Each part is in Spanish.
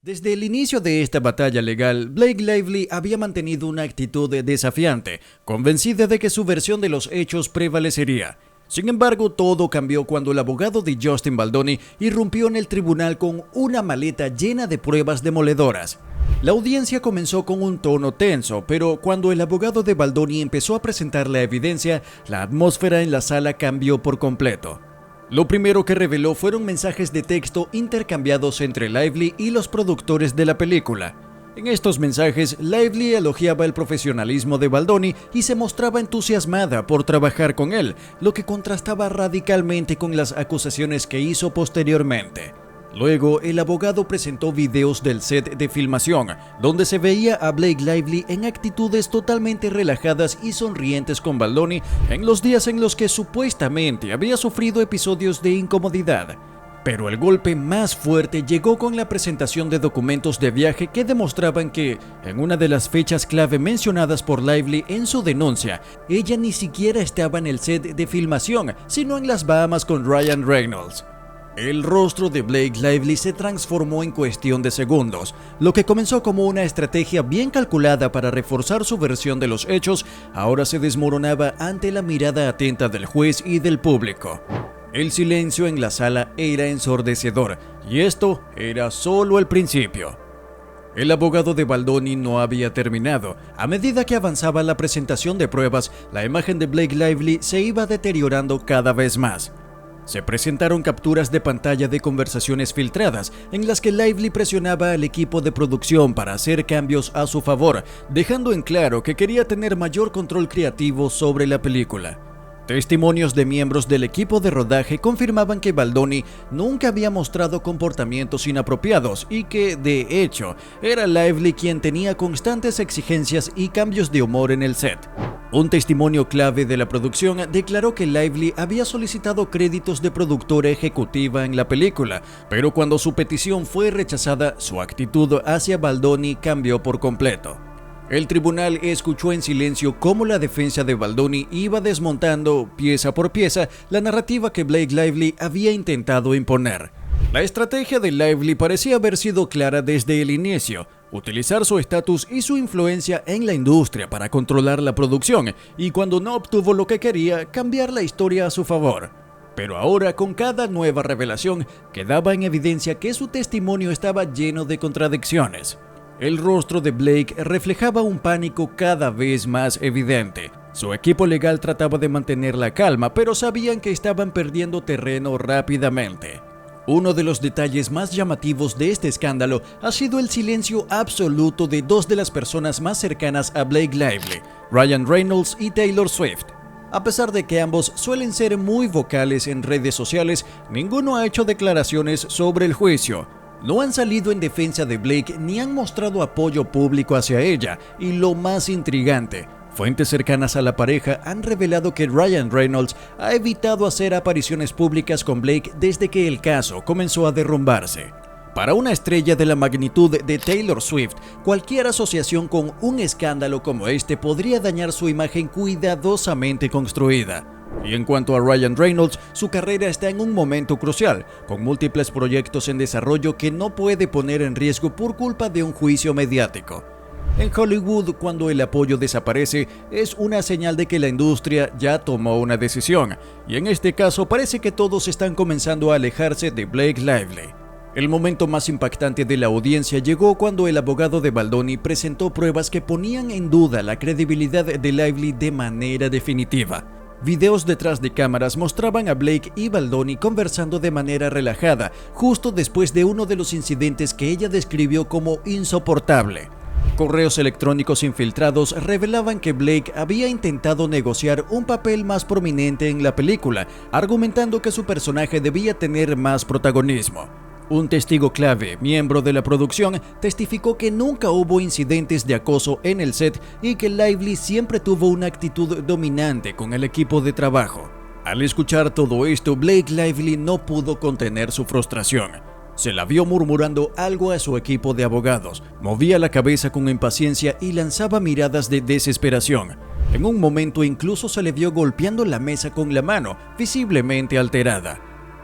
Desde el inicio de esta batalla legal, Blake Lively había mantenido una actitud desafiante, convencida de que su versión de los hechos prevalecería. Sin embargo, todo cambió cuando el abogado de Justin Baldoni irrumpió en el tribunal con una maleta llena de pruebas demoledoras. La audiencia comenzó con un tono tenso, pero cuando el abogado de Baldoni empezó a presentar la evidencia, la atmósfera en la sala cambió por completo. Lo primero que reveló fueron mensajes de texto intercambiados entre Lively y los productores de la película. En estos mensajes, Lively elogiaba el profesionalismo de Baldoni y se mostraba entusiasmada por trabajar con él, lo que contrastaba radicalmente con las acusaciones que hizo posteriormente. Luego, el abogado presentó videos del set de filmación, donde se veía a Blake Lively en actitudes totalmente relajadas y sonrientes con Baldoni en los días en los que supuestamente había sufrido episodios de incomodidad. Pero el golpe más fuerte llegó con la presentación de documentos de viaje que demostraban que, en una de las fechas clave mencionadas por Lively en su denuncia, ella ni siquiera estaba en el set de filmación, sino en las Bahamas con Ryan Reynolds. El rostro de Blake Lively se transformó en cuestión de segundos. Lo que comenzó como una estrategia bien calculada para reforzar su versión de los hechos, ahora se desmoronaba ante la mirada atenta del juez y del público. El silencio en la sala era ensordecedor, y esto era solo el principio. El abogado de Baldoni no había terminado. A medida que avanzaba la presentación de pruebas, la imagen de Blake Lively se iba deteriorando cada vez más. Se presentaron capturas de pantalla de conversaciones filtradas en las que Lively presionaba al equipo de producción para hacer cambios a su favor, dejando en claro que quería tener mayor control creativo sobre la película. Testimonios de miembros del equipo de rodaje confirmaban que Baldoni nunca había mostrado comportamientos inapropiados y que, de hecho, era Lively quien tenía constantes exigencias y cambios de humor en el set. Un testimonio clave de la producción declaró que Lively había solicitado créditos de productora ejecutiva en la película, pero cuando su petición fue rechazada, su actitud hacia Baldoni cambió por completo. El tribunal escuchó en silencio cómo la defensa de Baldoni iba desmontando, pieza por pieza, la narrativa que Blake Lively había intentado imponer. La estrategia de Lively parecía haber sido clara desde el inicio: utilizar su estatus y su influencia en la industria para controlar la producción, y cuando no obtuvo lo que quería, cambiar la historia a su favor. Pero ahora, con cada nueva revelación, quedaba en evidencia que su testimonio estaba lleno de contradicciones. El rostro de Blake reflejaba un pánico cada vez más evidente. Su equipo legal trataba de mantener la calma, pero sabían que estaban perdiendo terreno rápidamente. Uno de los detalles más llamativos de este escándalo ha sido el silencio absoluto de dos de las personas más cercanas a Blake Lively, Ryan Reynolds y Taylor Swift. A pesar de que ambos suelen ser muy vocales en redes sociales, ninguno ha hecho declaraciones sobre el juicio. No han salido en defensa de Blake ni han mostrado apoyo público hacia ella, y lo más intrigante, fuentes cercanas a la pareja han revelado que Ryan Reynolds ha evitado hacer apariciones públicas con Blake desde que el caso comenzó a derrumbarse. Para una estrella de la magnitud de Taylor Swift, cualquier asociación con un escándalo como este podría dañar su imagen cuidadosamente construida. Y en cuanto a Ryan Reynolds, su carrera está en un momento crucial, con múltiples proyectos en desarrollo que no puede poner en riesgo por culpa de un juicio mediático. En Hollywood, cuando el apoyo desaparece, es una señal de que la industria ya tomó una decisión, y en este caso parece que todos están comenzando a alejarse de Blake Lively. El momento más impactante de la audiencia llegó cuando el abogado de Baldoni presentó pruebas que ponían en duda la credibilidad de Lively de manera definitiva. Videos detrás de cámaras mostraban a Blake y Baldoni conversando de manera relajada, justo después de uno de los incidentes que ella describió como insoportable. Correos electrónicos infiltrados revelaban que Blake había intentado negociar un papel más prominente en la película, argumentando que su personaje debía tener más protagonismo. Un testigo clave, miembro de la producción, testificó que nunca hubo incidentes de acoso en el set y que Lively siempre tuvo una actitud dominante con el equipo de trabajo. Al escuchar todo esto, Blake Lively no pudo contener su frustración. Se la vio murmurando algo a su equipo de abogados, movía la cabeza con impaciencia y lanzaba miradas de desesperación. En un momento incluso se le vio golpeando la mesa con la mano, visiblemente alterada.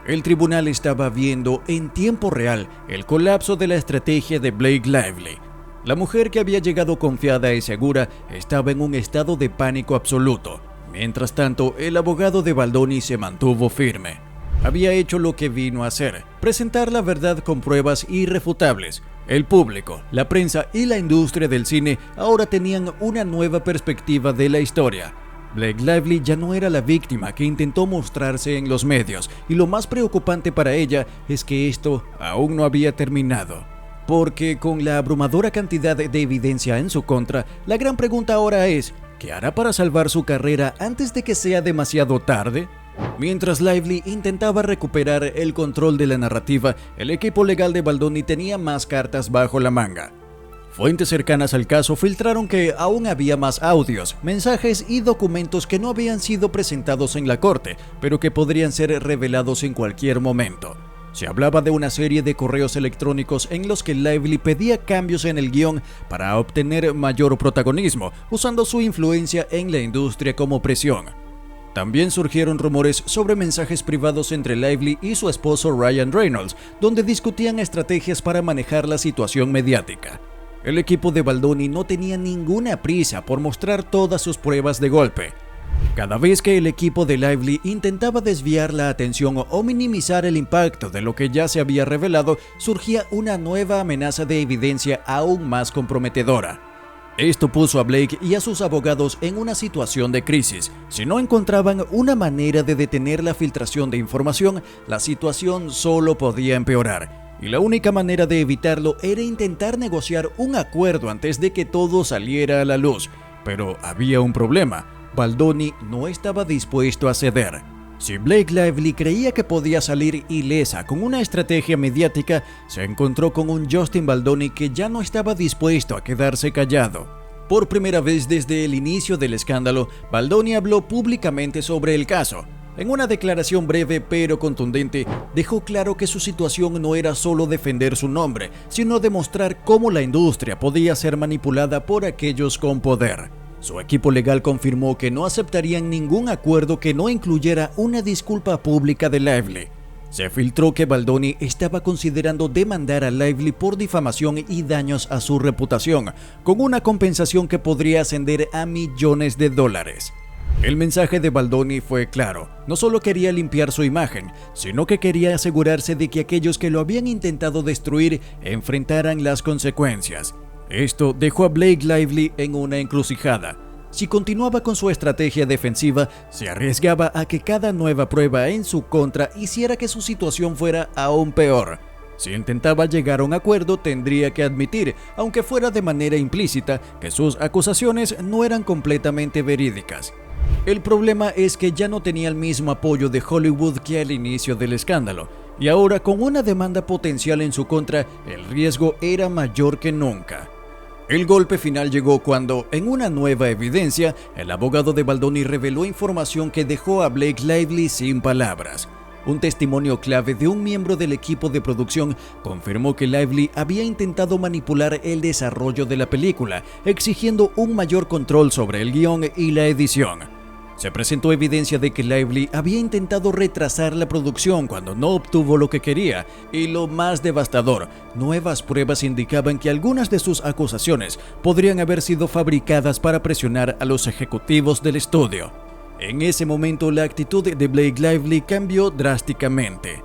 El tribunal estaba viendo en tiempo real el colapso de la estrategia de Blake Lively. La mujer, que había llegado confiada y segura, estaba en un estado de pánico absoluto. Mientras tanto, el abogado de Baldoni se mantuvo firme. Había hecho lo que vino a hacer: presentar la verdad con pruebas irrefutables. El público, la prensa y la industria del cine ahora tenían una nueva perspectiva de la historia. Blake Lively ya no era la víctima que intentó mostrarse en los medios, y lo más preocupante para ella es que esto aún no había terminado. Porque con la abrumadora cantidad de evidencia en su contra, la gran pregunta ahora es: ¿qué hará para salvar su carrera antes de que sea demasiado tarde? Mientras Lively intentaba recuperar el control de la narrativa, el equipo legal de Baldoni tenía más cartas bajo la manga. Fuentes cercanas al caso filtraron que aún había más audios, mensajes y documentos que no habían sido presentados en la corte, pero que podrían ser revelados en cualquier momento. Se hablaba de una serie de correos electrónicos en los que Lively pedía cambios en el guión para obtener mayor protagonismo, usando su influencia en la industria como presión. También surgieron rumores sobre mensajes privados entre Lively y su esposo Ryan Reynolds, donde discutían estrategias para manejar la situación mediática. El equipo de Baldoni no tenía ninguna prisa por mostrar todas sus pruebas de golpe. Cada vez que el equipo de Lively intentaba desviar la atención o minimizar el impacto de lo que ya se había revelado, surgía una nueva amenaza de evidencia aún más comprometedora. Esto puso a Blake y a sus abogados en una situación de crisis. Si no encontraban una manera de detener la filtración de información, la situación solo podía empeorar. Y la única manera de evitarlo era intentar negociar un acuerdo antes de que todo saliera a la luz. Pero había un problema: Baldoni no estaba dispuesto a ceder. Si Blake Lively creía que podía salir ilesa con una estrategia mediática, se encontró con un Justin Baldoni que ya no estaba dispuesto a quedarse callado. Por primera vez desde el inicio del escándalo, Baldoni habló públicamente sobre el caso. En una declaración breve pero contundente, dejó claro que su situación no era solo defender su nombre, sino demostrar cómo la industria podía ser manipulada por aquellos con poder. Su equipo legal confirmó que no aceptarían ningún acuerdo que no incluyera una disculpa pública de Lively. Se filtró que Baldoni estaba considerando demandar a Lively por difamación y daños a su reputación, con una compensación que podría ascender a millones de dólares. El mensaje de Baldoni fue claro: no solo quería limpiar su imagen, sino que quería asegurarse de que aquellos que lo habían intentado destruir enfrentaran las consecuencias. Esto dejó a Blake Lively en una encrucijada. Si continuaba con su estrategia defensiva, se arriesgaba a que cada nueva prueba en su contra hiciera que su situación fuera aún peor. Si intentaba llegar a un acuerdo, tendría que admitir, aunque fuera de manera implícita, que sus acusaciones no eran completamente verídicas. El problema es que ya no tenía el mismo apoyo de Hollywood que al inicio del escándalo, y ahora, con una demanda potencial en su contra, el riesgo era mayor que nunca. El golpe final llegó cuando, en una nueva evidencia, el abogado de Baldoni reveló información que dejó a Blake Lively sin palabras. Un testimonio clave de un miembro del equipo de producción confirmó que Lively había intentado manipular el desarrollo de la película, exigiendo un mayor control sobre el guión y la edición. Se presentó evidencia de que Lively había intentado retrasar la producción cuando no obtuvo lo que quería, y lo más devastador, nuevas pruebas indicaban que algunas de sus acusaciones podrían haber sido fabricadas para presionar a los ejecutivos del estudio. En ese momento, la actitud de Blake Lively cambió drásticamente.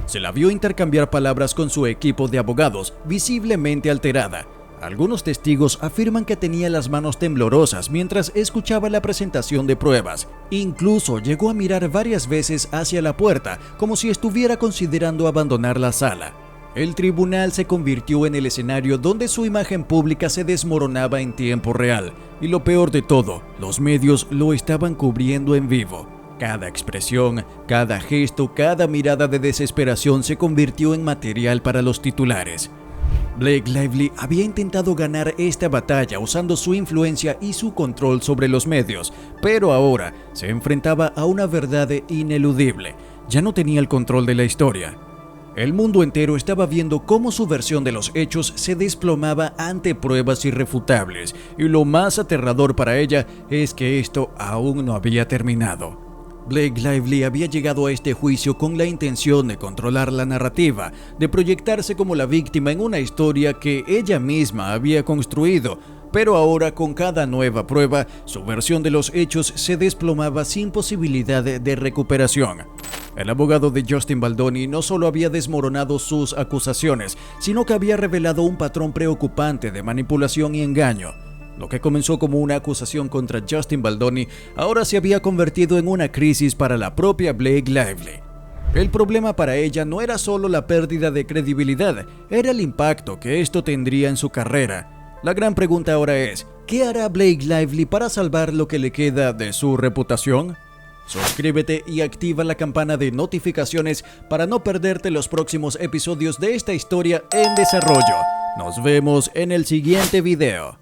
Se la vio intercambiar palabras con su equipo de abogados, visiblemente alterada. Algunos testigos afirman que tenía las manos temblorosas mientras escuchaba la presentación de pruebas. Incluso llegó a mirar varias veces hacia la puerta, como si estuviera considerando abandonar la sala. El tribunal se convirtió en el escenario donde su imagen pública se desmoronaba en tiempo real. Y lo peor de todo, los medios lo estaban cubriendo en vivo. Cada expresión, cada gesto, cada mirada de desesperación se convirtió en material para los titulares. Blake Lively había intentado ganar esta batalla usando su influencia y su control sobre los medios, pero ahora se enfrentaba a una verdad ineludible. Ya no tenía el control de la historia. El mundo entero estaba viendo cómo su versión de los hechos se desplomaba ante pruebas irrefutables, y lo más aterrador para ella es que esto aún no había terminado. Blake Lively había llegado a este juicio con la intención de controlar la narrativa, de proyectarse como la víctima en una historia que ella misma había construido, pero ahora con cada nueva prueba, su versión de los hechos se desplomaba sin posibilidad de recuperación. El abogado de Justin Baldoni no solo había desmoronado sus acusaciones, sino que había revelado un patrón preocupante de manipulación y engaño. Lo que comenzó como una acusación contra Justin Baldoni ahora se había convertido en una crisis para la propia Blake Lively. El problema para ella no era solo la pérdida de credibilidad, era el impacto que esto tendría en su carrera. La gran pregunta ahora es, ¿qué hará Blake Lively para salvar lo que le queda de su reputación? Suscríbete y activa la campana de notificaciones para no perderte los próximos episodios de esta historia en desarrollo. Nos vemos en el siguiente video.